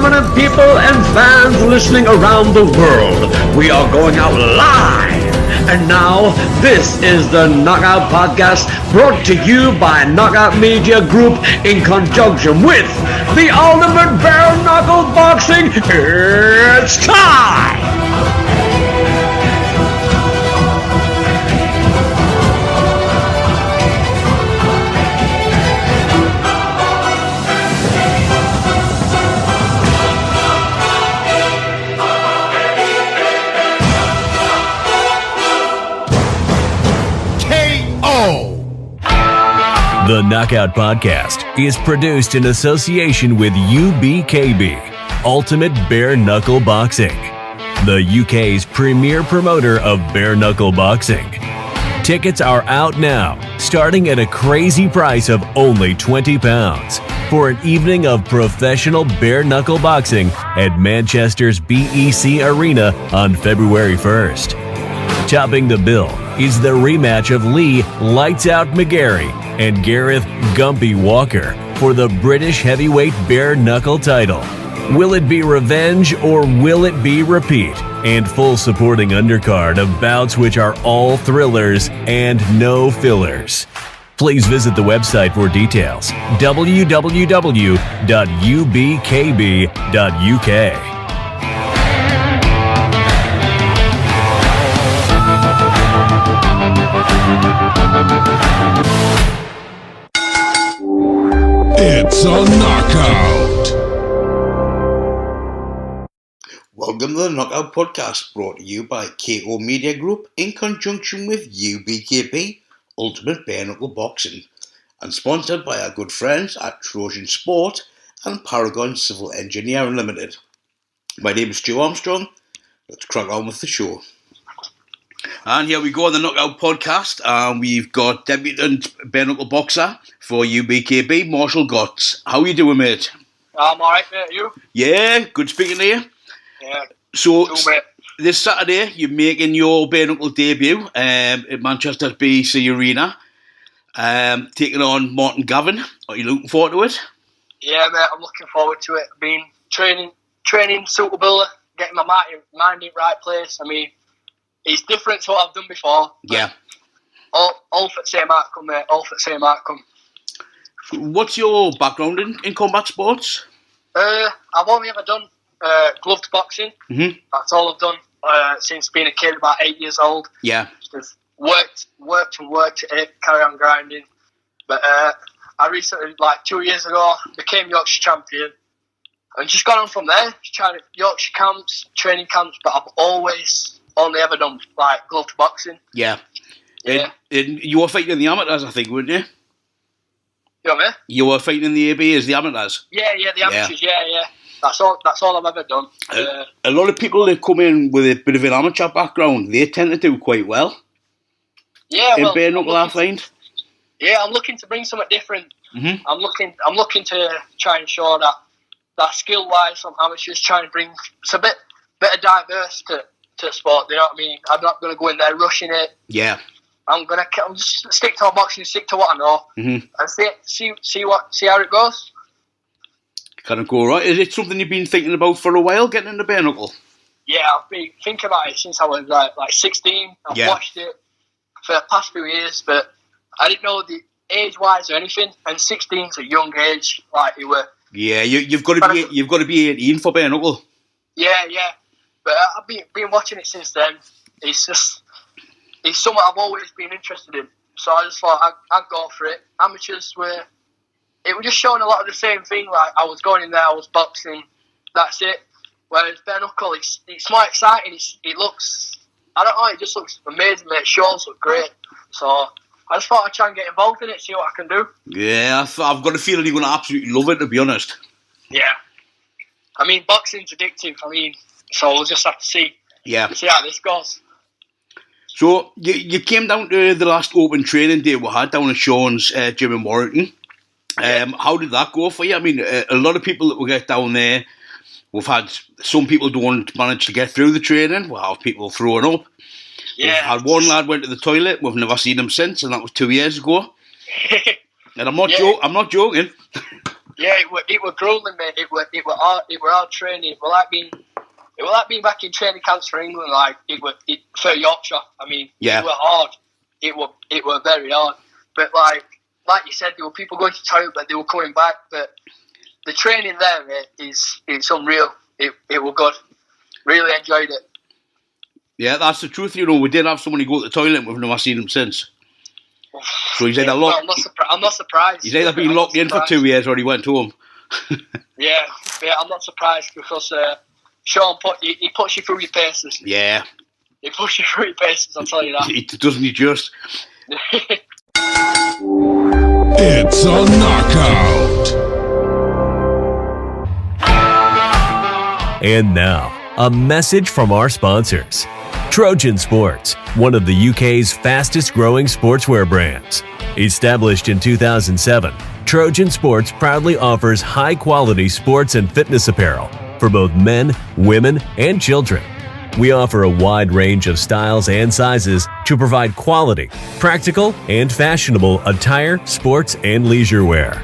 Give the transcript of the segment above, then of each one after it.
permanent people and fans listening around the world. We are going out live. And now, this is the Knockout Podcast, brought to you by Knockout Media Group in conjunction with the Ultimate Bare Knuckle Boxing. It's time! The Knockout Podcast is produced in association with UBKB, Ultimate Bare Knuckle Boxing, the UK's premier promoter of bare knuckle boxing. Tickets are out now, starting at a crazy price of only £20 for an evening of professional bare knuckle boxing at Manchester's BEC Arena on February 1st. Topping the bill is the rematch of Lee Lights Out McGarry and Gareth Gumpy Walker for the British heavyweight bare knuckle title. Will it be revenge or will it be repeat? And full supporting undercard of bouts which are all thrillers and no fillers. Please visit the website for details, www.ubkb.uk. It's a knockout. Welcome to the Knockout Podcast, brought to you by KO Media Group in conjunction with UBKB, Ultimate Bare Knuckle Boxing, and sponsored by our good friends at Trojan Sport and Paragon Civil Engineering Limited. My name is Joe Armstrong. Let's crack on with the show. And here we go on the Knockout Podcast. We've got debutant bare knuckle boxer for UBKB, Marshall Gott. How are you doing, mate? I'm alright, mate. You? Yeah, good speaking to you. Yeah. So, mate. This Saturday, you're making your bare knuckle debut at Manchester's BEC Arena, taking on Martin Gavin. Are you looking forward to it? Yeah, mate, I'm looking forward to it. I've been training suitable, getting my mind in the right place. I mean, it's different to what I've done before. Yeah. All for the same outcome, mate. All for the same outcome. What's your background in combat sports? I've only ever done gloved boxing. Mm-hmm. That's all I've done since being a kid, about 8 years old. Yeah. Just worked at it, carry on grinding. But I recently, like 2 years ago, became Yorkshire champion. And just gone on from there, trying Yorkshire camps, training camps, but I've always only ever done like gloved boxing. Yeah. Yeah. And you were fighting in the amateurs, I think, weren't you? You know me? You were fighting in the ABAs, the amateurs. Yeah, the amateurs. Yeah. That's all I've ever done. A lot of people that come in with a bit of an amateur background, they tend to do quite well. Yeah, in bare knuckle, I find. Yeah, I'm looking to bring something different. Mm-hmm. I'm looking to try and show that skill wise from amateurs, trying to bring a bit of diverse to sport. You know what I mean? I'm not going to go in there rushing it. Yeah. I'm just stick to my boxing, stick to what I know, mm-hmm. and see how it goes. Kind of go right. Is it something you've been thinking about for a while, getting into bare knuckle? Yeah, I've been thinking about it since I was like 16. I've watched it for the past few years, but I didn't know the age wise or anything. And 16's a young age, like you were. Yeah, you've got to be 18 for bare knuckle. Yeah. But I've been watching it since then. It's something I've always been interested in. So I just thought I'd go for it. Amateurs were just showing a lot of the same thing. Like I was going in there, I was boxing. That's it. Whereas bare knuckle, it's more exciting. It looks, I don't know, it just looks amazing. Mate. Shows look great. So I just thought I'd try and get involved in it, see what I can do. Yeah, I've got a feeling you're going to absolutely love it, to be honest. Yeah. I mean, boxing's addictive. So we'll just have to see how this goes. So you came down to the last open training day we had down at Sean's gym in Warrington. How did that go for you? I mean, a lot of people that will get down there, we've had some people don't manage to get through the training. We'll have people throwing up. Yeah. We've had one lad went to the toilet. We've never seen him since, and that was 2 years ago. And I'm not joking. Yeah, it were grueling, mate. It were hard training. It were like being back in training camps for England, like for Yorkshire. I mean, Yeah. It were hard. It were very hard. But like you said, there were people going to town, but they were coming back. But the training there, mate, it's unreal. It were good. Really enjoyed it. Yeah, that's the truth. You know, we did have somebody go to the toilet. We've never seen him since. So he's either locked. Well, I'm not surprised. He's either been locked in for 2 years or he went home. Yeah, I'm not surprised because Sean he puts you through your paces. Yeah. He puts you through your paces, I'll tell you that. He doesn't he just? It's a knockout. And now, a message from our sponsors. Trojan Sports, one of the UK's fastest growing sportswear brands. Established in 2007, Trojan Sports proudly offers high quality sports and fitness apparel for both men, women, and children. We offer a wide range of styles and sizes to provide quality, practical, and fashionable attire, sports, and leisure wear.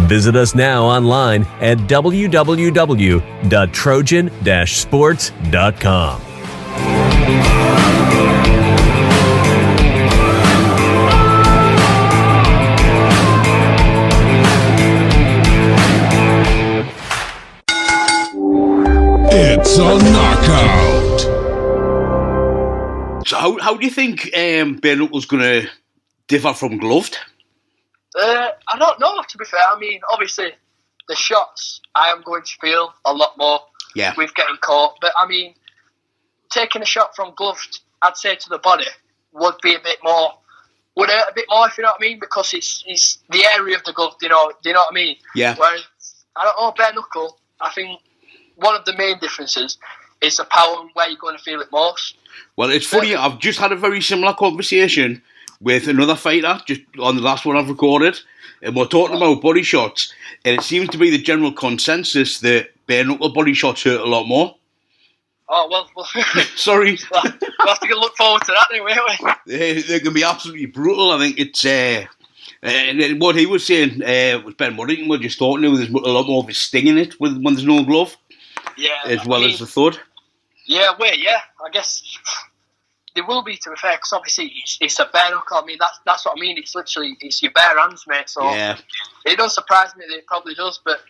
Visit us now online at www.trojan-sports.com. It's a knockout. So how do you think bare knuckle's going to differ from gloved? I don't know, to be fair. I mean, obviously, the shots I am going to feel a lot more with getting caught. But, I mean, taking a shot from gloved, I'd say to the body, would be a bit more, would hurt a bit more, if you know what I mean, because it's the area of the glove, do you know what I mean? Yeah. Whereas, I don't know, bare knuckle, I think one of the main differences is the power and where you're going to feel it most. Well, it's funny, I've just had a very similar conversation with another fighter, just on the last one I've recorded, and we're talking about body shots, and it seems to be the general consensus that bare knuckle body shots hurt a lot more. Oh, well Sorry. we'll have to look forward to that anyway, won't we? They can be absolutely brutal. I think it's and what he was saying was Ben Worthington was just talking to, there's a lot more of a sting in it when there's no glove, as well as the thud. Yeah, I guess there will be, to be fair, because obviously it's a bare knuckle. I mean, that's what I mean. It's literally your bare hands, mate. So it doesn't surprise me that it probably does, but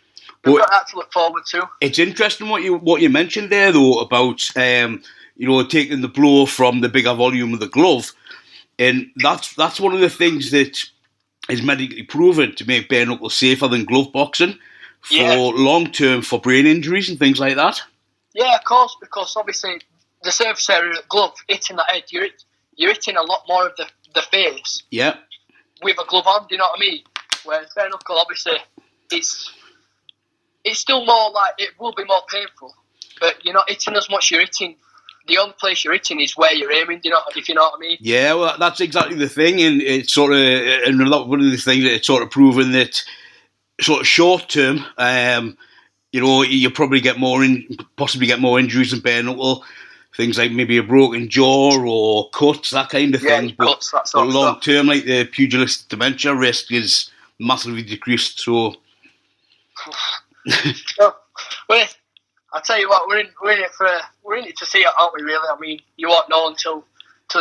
we've got that to look forward to. It's interesting what you mentioned there, though, about taking the blow from the bigger volume of the glove, and that's one of the things that is medically proven to make bare knuckle safer than glove boxing for long term for brain injuries and things like that. Yeah, of course, because obviously the surface area of the glove, hitting that head, you're hitting a lot more of the face. Yeah. With a glove on, do you know what I mean? Whereas bare knuckle, obviously, it's still more like, it will be more painful, but you're not hitting as much. You're hitting, the only place you're hitting is where you're aiming, if you know what I mean? Yeah, well, that's exactly the thing, and it's sort of, and one of the things that it's sort of proven that sort of short term, you probably possibly get more injuries than bare knuckle. Things like maybe a broken jaw or cuts, that kind of thing. Cuts, that sort of long stuff. term, like the pugilistic dementia risk is massively decreased. So, well, I'll tell you what, we're in it to see it, aren't we? Really, I mean, you won't know until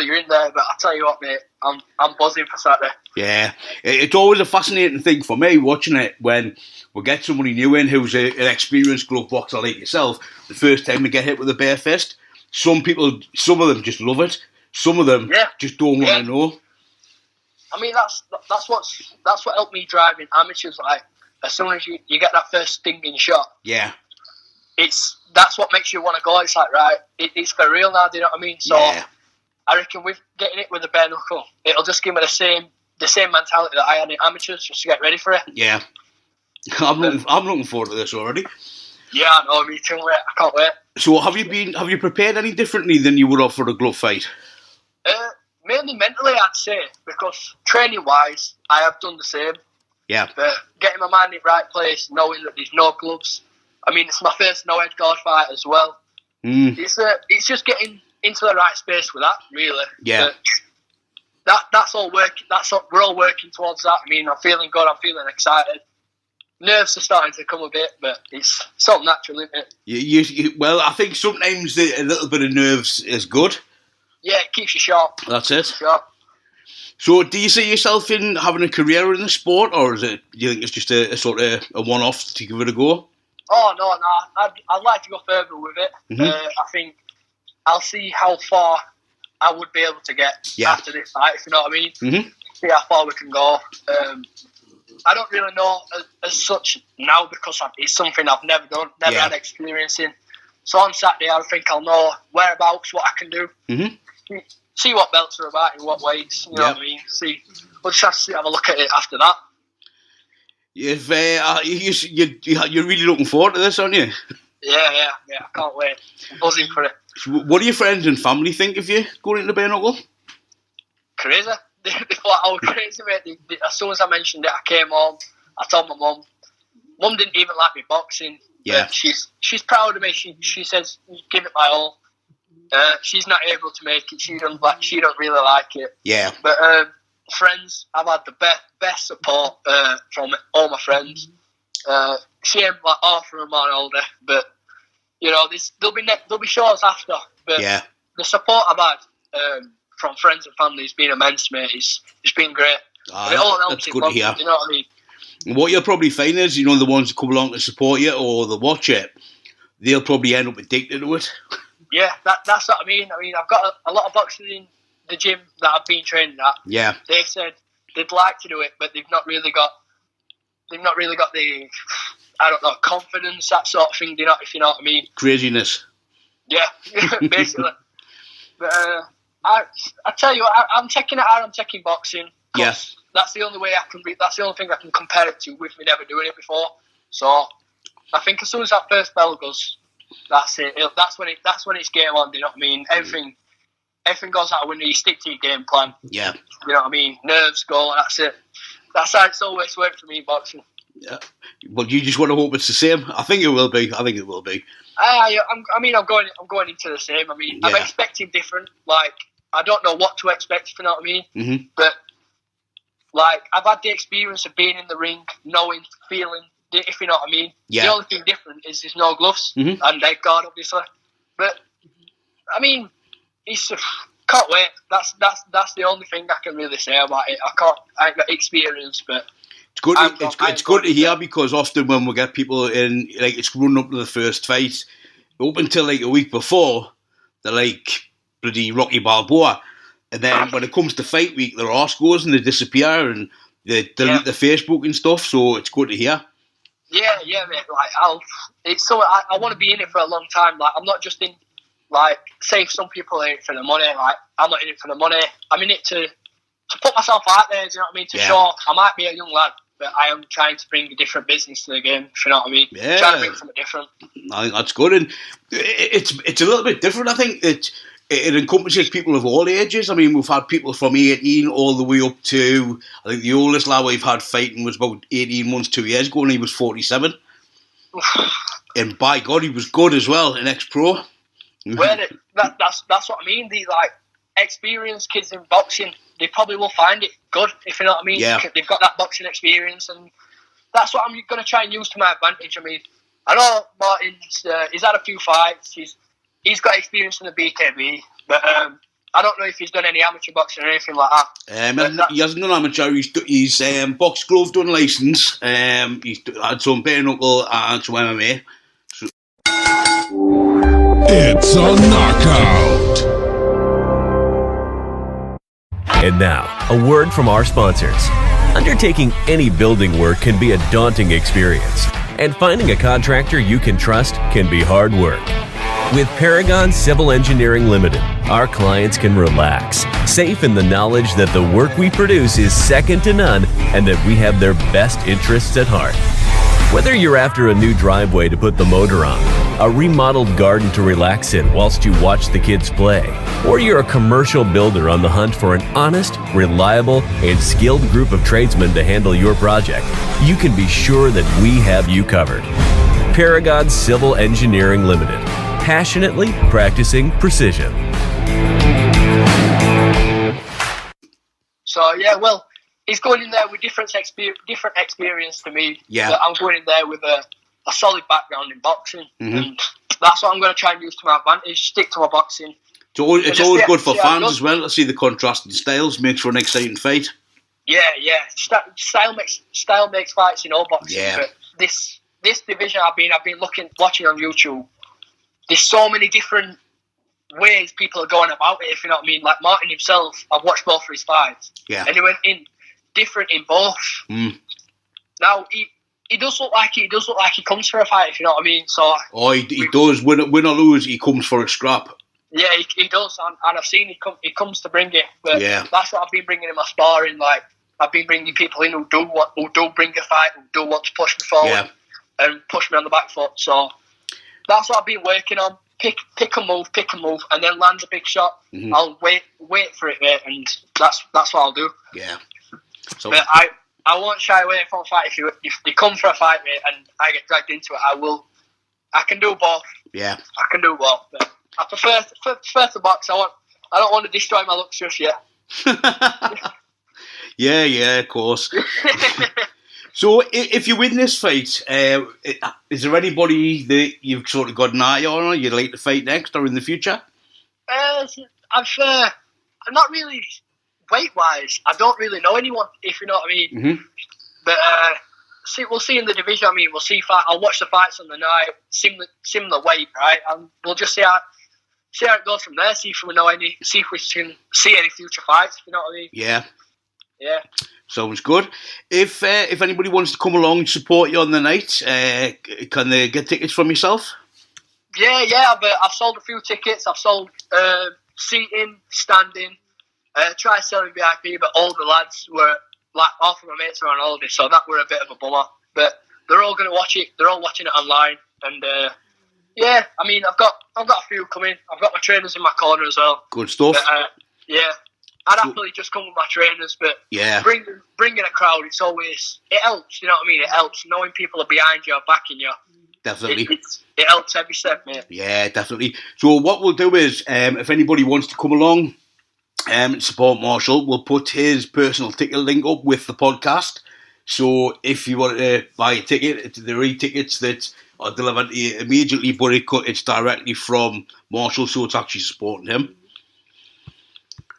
you're in there. But I'll tell you what, mate, I'm buzzing for Saturday. Yeah, it's always a fascinating thing for me watching it when we get somebody new in who's an experienced glove boxer like yourself. The first time they get hit with a bare fist, some of them just love it. Some of them just don't want to know. I mean, that's what helped me drive in amateurs. Like, as soon as you get that first stinging shot, that's what makes you want to go. It's like, right, it's for real now. Do you know what I mean? So I reckon with getting it with a bare knuckle, it'll just give me the same mentality that I had in amateurs, just to get ready for it. Yeah, I'm looking forward to this already. Yeah, I know, me too, mate. I can't wait. So have you prepared any differently than you would have for a glove fight? Mainly mentally, I'd say, because training wise, I have done the same. Yeah. But getting my mind in the right place, knowing that there's no gloves. I mean, it's my first no head guard fight as well. It's just getting into the right space with that, really. Yeah. But that's all working. We're all working towards that. I mean, I'm feeling good. I'm feeling excited. nerves are starting to come a bit, but it's so natural, isn't it? Well, I think sometimes a little bit of nerves is good. Yeah, it keeps you sharp. That's it. Sharp. So, do you see yourself in having a career in the sport, or do you think it's just a sort of a one-off to give it a go? Oh, no. I'd like to go further with it. Mm-hmm. I think I'll see how far I would be able to get after this fight, if you know what I mean. Mm-hmm. See how far we can go. I don't really know as such now because it's something I've never done, never had experience in. So on Saturday, I think I'll know whereabouts, what I can do. Mm-hmm. See what belts are about in what weights. You know what I mean? We'll just have a look at it after that. You're really looking forward to this, aren't you? Yeah, I can't wait. I'm buzzing for it. What do your friends and family think of you going into bare knuckle? Crazy. They thought I was crazy, mate. As soon as I mentioned it, I came home. I told my mum. Mum didn't even like me boxing. Yeah. She's proud of me. She says, give it my all. She's not able to make it. She don't really like it. Yeah. But friends, I've had the best support from all my friends. Shame like half of them aren't older, but you know, there'll be shows after. But the support I've had from friends and family has been immense, mate. It's been great. It all helps. That's good to hear. You know what I mean? And what you'll probably find is, you know, the ones that come along to support you or they watch it, they'll probably end up addicted to it. Yeah, that's what I mean. I mean, I've got a lot of boxers in the gym that I've been training at. Yeah. They've said they'd like to do it, but they've not really got the, I don't know, confidence, that sort of thing. If you know what I mean? Craziness. Yeah, basically. But I tell you what, I'm taking it out. I'm taking boxing. Yes. That's the only way I can. That's the only thing I can compare it to with me never doing it before. So I think as soon as that first bell goes, that's it. That's when it's game on. Do you know what I mean? Everything goes out the window. You stick to your game plan. Yeah. You know what I mean? Nerves go. That's it. That's how it's always worked for me in boxing. Yeah. Well, you just want to hope it's the same. I think it will be. I'm going into the same. I mean, I'm expecting different. Like, I don't know what to expect, if you know what I mean. Mm-hmm. But, like, I've had the experience of being in the ring, knowing, feeling, if you know what I mean. Yeah. The only thing different is there's no gloves mm-hmm. and leg guard, obviously. But, I mean, can't wait. That's the only thing I can really say about it. I ain't got experience, but it's good. It's good to hear, because often when we get people in, like, it's running up to the first fight, up until like a week before, they're like bloody Rocky Balboa, and then when it comes to fight week, their arse goes and they disappear and they delete their Facebook and stuff. So it's good to hear. Yeah, mate. Like, I want to be in it for a long time. Like, I'm not just in. Like, say some people are in it for the money. Like, I'm not in it for the money. I'm in it to put myself out there. Do you know what I mean? To show I might be a young lad, but I am trying to bring a different business to the game. If you know what I mean? Yeah. Trying to bring something different. I think that's good, and it's a little bit different. I think it encompasses people of all ages. I mean, we've had people from 18 all the way up to, I think the oldest lad we've had fighting was about 18 months, 2 years ago, and he was 47. And by God, he was good as well, an ex-pro. That's what I mean. These like experienced kids in boxing, they probably will find it good, if you know what I mean. Yeah. They've got that boxing experience, and that's what I'm going to try and use to my advantage. I mean, I know Martin's he's had a few fights. He's got experience in the BKB, but I don't know if he's done any amateur boxing or anything like that. He hasn't done amateur. He's box glove done license. He's had some bare knuckle and some MMA. It's a knockout. And now, a word from our sponsors. Undertaking any building work can be a daunting experience, and finding a contractor you can trust can be hard work. With Paragon Civil Engineering Limited, our clients can relax, safe in the knowledge that the work we produce is second to none and that we have their best interests at heart. Whether you're after a new driveway to put the motor on, a remodeled garden to relax in whilst you watch the kids play, or you're a commercial builder on the hunt for an honest, reliable, and skilled group of tradesmen to handle your project, you can be sure that we have you covered. Paragon Civil Engineering Limited, passionately practicing precision. So, yeah, well, he's going in there with different experience to me. Yeah. But I'm going in there with a solid background in boxing, and that's what I'm going to try and use to my advantage. Stick to my boxing. So it's always good for fans goes. as well to see the contrasting styles. Makes for an exciting fight. Yeah. Style makes fights in all boxing. Yeah. But this division I've been watching on YouTube. There's so many different ways people are going about it, if you know what I mean. Like Martin himself, I've watched both of his fights. Yeah. And he went in different in both. Now he does look like he comes for a fight, if you know what I mean. So he does. Win or lose, he comes for a scrap. Yeah, he does, and I've seen he comes to bring it. But yeah. That's what I've been bringing in my sparring. Like I've been bringing people in who do bring a fight, who do want to push me forward and push me on the back foot. So that's what I've been working on. Pick a move, and then lands a big shot. I'll wait for it, mate, and that's what I'll do. Yeah. So, but I won't shy away from a fight if they come for a fight, mate, and I get dragged into it. I can do both. Yeah. I can do both. But I prefer to box. I don't want to destroy my looks just yet. yeah, of course. So, if you win this fight, is there anybody that you've sort of got an eye on or you'd like to fight next or in the future? I'm not really weight-wise. I don't really know anyone, if you know what I mean. But we'll see in the division. I mean, we'll see. I'll watch the fights on the night, similar weight, right? And we'll just see how it goes from there. See if we can see any future fights. If you know what I mean? Yeah. Yeah. Sounds good. If anybody wants to come along and support you on the night, can they get tickets from yourself? Yeah. But I've sold a few tickets. I've sold seating, standing. Tried selling VIP, but all the lads were half of my mates were on holiday, so that were a bit of a bummer. But they're all going to watch it. They're all watching it online, and I mean, I've got a few coming. I've got my trainers in my corner as well. Good stuff. But, I'd happily just come with my trainers, but bringing a crowd, it helps. You know what I mean? It helps knowing people are behind you, backing you. Definitely. It helps every step, mate. Yeah, definitely. So what we'll do is, if anybody wants to come along and support Marshall, we'll put his personal ticket link up with the podcast. So if you want to buy a ticket, there are e-tickets that are delivered to you immediately, but it's directly from Marshall, so it's actually supporting him.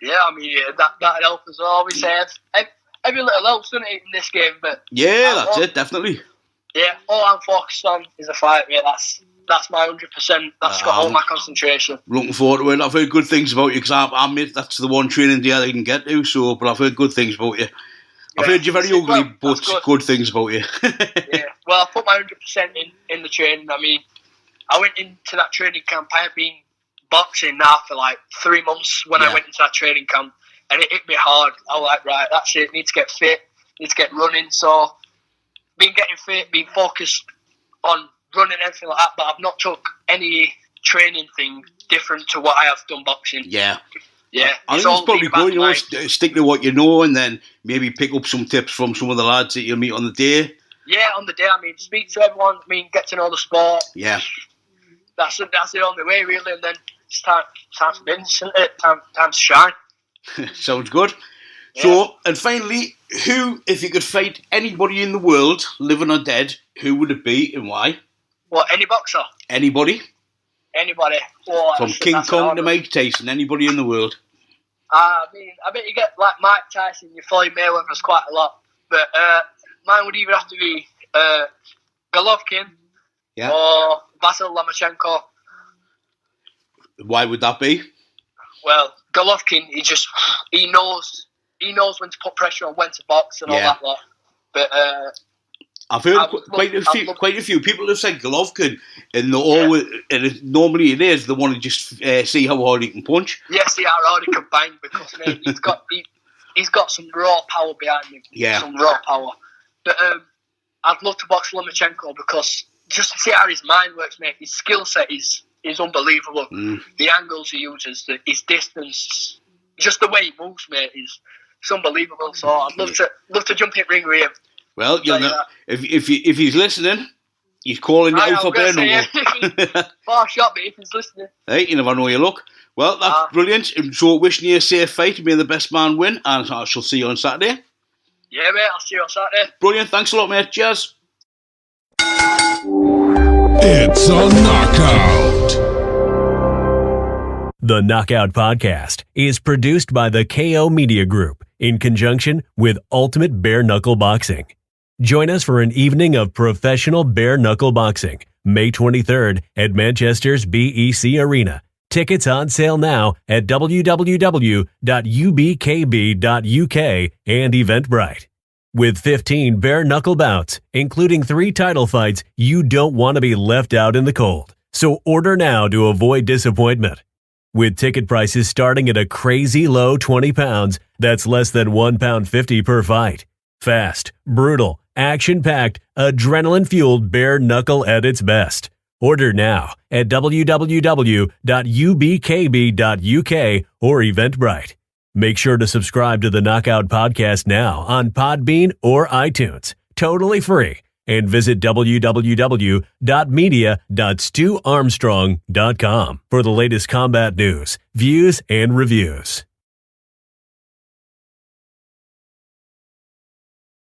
Yeah, I mean, that'd help as well. We say every little helps, doesn't it, in this game? But that's it, definitely. Yeah, all I'm focused on is a fight, mate. That's my 100%. That's got all my concentration. Looking forward to it. I've heard good things about you because that's the one training day I can get to. So, but I've heard good things about you. I've heard you're very ugly, but good things about you. Yeah, well, I put my 100% in the training. I mean, I went into that training camp. I had been boxing now for like 3 months when I went into that training camp, and it hit me hard. I was like, right, that's it. Need to get fit. Need to get running. So, been getting fit, been focused on running and everything like that, but I've not took any training thing different to what I have done boxing. Yeah. I It's think it's probably good, stick to what you know and then maybe pick up some tips from some of the lads that you'll meet on the day. Yeah, on the day, I mean, speak to everyone, I mean, get to know the sport. Yeah. That's the only way, really, and then it's time for business, isn't it? Time to shine. Sounds good. Yeah. So, and finally, who, if you could fight anybody in the world, living or dead, who would it be and why? What, any boxer? Anybody. Oh, from King Kong to Mike Tyson, anybody in the world. I mean, I bet you get like Mike Tyson, you Floyd Mayweather's quite a lot, but mine would either have to be Golovkin or Vasyl Lomachenko. Why would that be? Well, Golovkin, he knows when to put pressure on, when to box and all that lot. But I've heard quite a few people have said Golovkin, and normally it is they want to just see how hard he can punch. Yes, he hard he can bang because mate, he's got some raw power behind him. Yeah, some raw power. But I'd love to box Lomachenko because just to see how his mind works, mate. His skill set is unbelievable. The angles he uses, his distance, just the way he moves, mate, is unbelievable. So I'd love to jump in ring with him. Well, you know, if he's listening, he's calling you out for bare knuckle. Far shot, but if he's listening. Hey, you never know your luck. Well, that's brilliant. So wishing you a safe fight, may the best man win, and I shall see you on Saturday. Yeah, mate, I'll see you on Saturday. Brilliant. Thanks a lot, mate. Cheers. It's a knockout. The Knockout Podcast is produced by the KO Media Group in conjunction with Ultimate Bare Knuckle Boxing. Join us for an evening of professional bare knuckle boxing, May 23rd at Manchester's BEC Arena. Tickets on sale now at www.ubkb.uk and Eventbrite. With 15 bare knuckle bouts, including 3 title fights, you don't want to be left out in the cold. So order now to avoid disappointment. With ticket prices starting at a crazy low £20, that's less than £1.50 per fight. Fast, brutal, action-packed, adrenaline-fueled bare knuckle at its best. Order now at www.ubkb.uk or Eventbrite. Make sure to subscribe to the Knockout Podcast now on Podbean or iTunes, totally free, and visit www.media.stuarmstrong.com for the latest combat news, views, and reviews.